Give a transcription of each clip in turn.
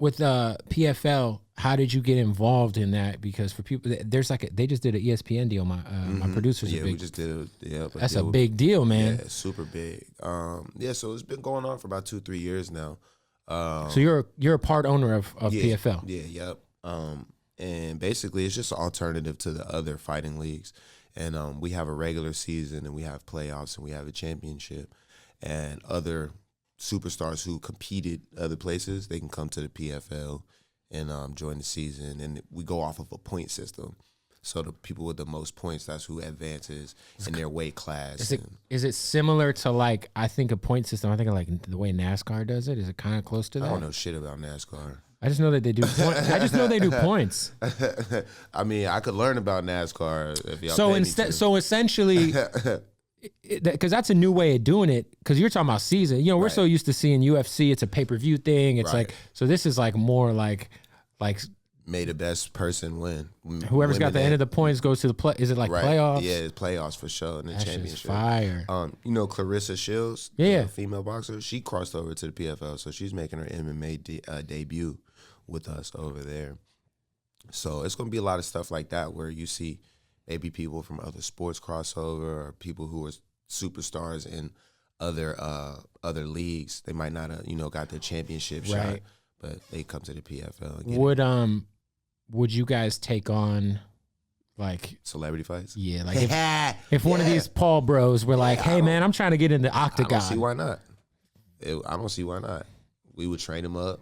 with PFL, how did you get involved in that? Because for people, there's they just did an ESPN deal. My producers, we just did that's a big deal, man. Yeah, super big. So it's been going on for about 2-3 years now. So you're a part owner of PFL. Yeah, yep. And basically, it's just an alternative to the other fighting leagues. And we have a regular season, and we have playoffs, and we have a championship, and other superstars who competed other places, they can come to the PFL and join the season. And we go off of a point system. So the people with the most points, that's who advances in their weight class. Is it similar to like, I think a point system, I think of like the way NASCAR does it? Is it kind of close to that? I don't know shit about NASCAR. I just know that they do points. I just know they do points. I mean, I could learn about NASCAR if y'all So essentially, because that's a new way of doing it, because you're talking about season. You know, we're so used to seeing UFC, it's a pay-per-view thing. It's like, so this is like more like may the best person win. Whoever's got the end of the points goes to the play. Is it like playoffs? Yeah, it's playoffs for sure in the championship. Fire. You know Clarissa Shields, the female boxer, she crossed over to the PFL, so she's making her MMA debut with us over there. So it's gonna be a lot of stuff like that where you see maybe people from other sports crossover, or people who are superstars in other leagues. They might not have got their championship shot, but they come to the PFL. And would you guys take on like celebrity fights? Yeah, like if one of these Paul bros were like, "Hey man, I'm trying to get in the octagon." I don't see why not. I don't see why not. We would train them up.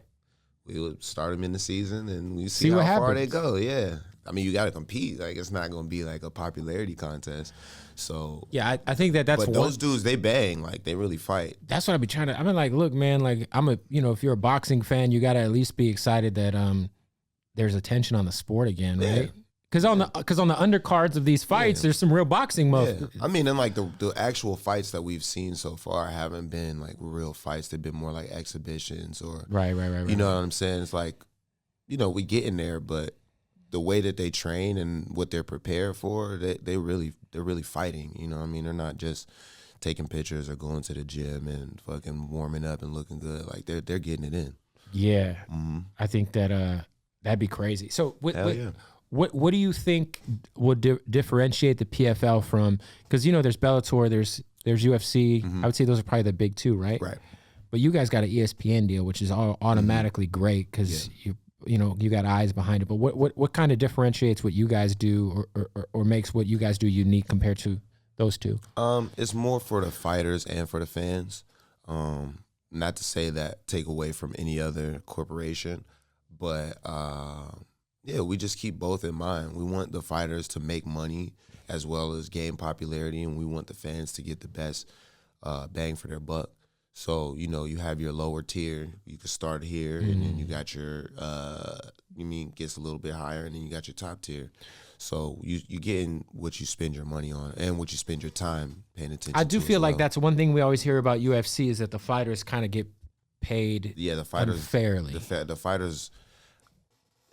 We would start them in the season, and we see how far they go. Yeah. I mean, you got to compete. Like, it's not going to be like a popularity contest. So yeah, I think that's. But those dudes, they bang. Like, they really fight. That's what I be trying to. I mean, like, look, man. Like, if you're a boxing fan, you got to at least be excited that there's attention on the sport again, right? Because on the undercards of these fights, there's some real boxing moves. I mean, and like the actual fights that we've seen so far haven't been like real fights. They've been more like exhibitions or right. You know what I'm saying? It's like, we get in there, but the way that they train and what they're prepared for, they're really fighting. You know what I mean? They're not just taking pictures or going to the gym and fucking warming up and looking good. Like they're getting it in. Yeah. Mm-hmm. I think that that'd be crazy. So what do you think would differentiate the PFL from? Because there's Bellator, there's UFC. I would say those are probably the big two, right? Right. But you guys got an ESPN deal, which is automatically great because you got eyes behind it. But what kind of differentiates what you guys do or makes what you guys do unique compared to those two? It's more for the fighters and for the fans. Not to say that take away from any other corporation, but we just keep both in mind. We want the fighters to make money as well as gain popularity, and we want the fans to get the best bang for their buck. So, you have your lower tier. You can start here, and then you got your, gets a little bit higher, and then you got your top tier. So you getting what you spend your money on and what you spend your time paying attention to. I do feel like that's one thing we always hear about UFC is that the fighters kind of get paid the fighters unfairly. The fighters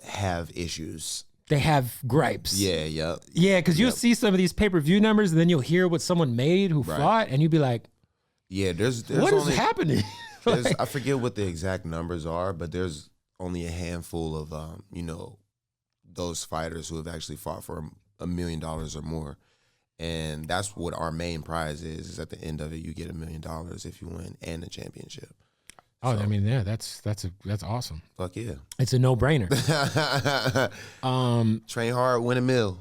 have issues. They have gripes. Yeah, because you'll see some of these pay-per-view numbers, and then you'll hear what someone made who fought, and you'll be like, yeah, there's what is happening? I forget what the exact numbers are, but there's only a handful of those fighters who have actually fought for $1 million or more, and that's what our main prize is at the end of it. You get $1 million if you win and a championship. Oh, so, I mean, yeah, that's awesome. Fuck yeah, it's a no-brainer. Train hard, win $1 million.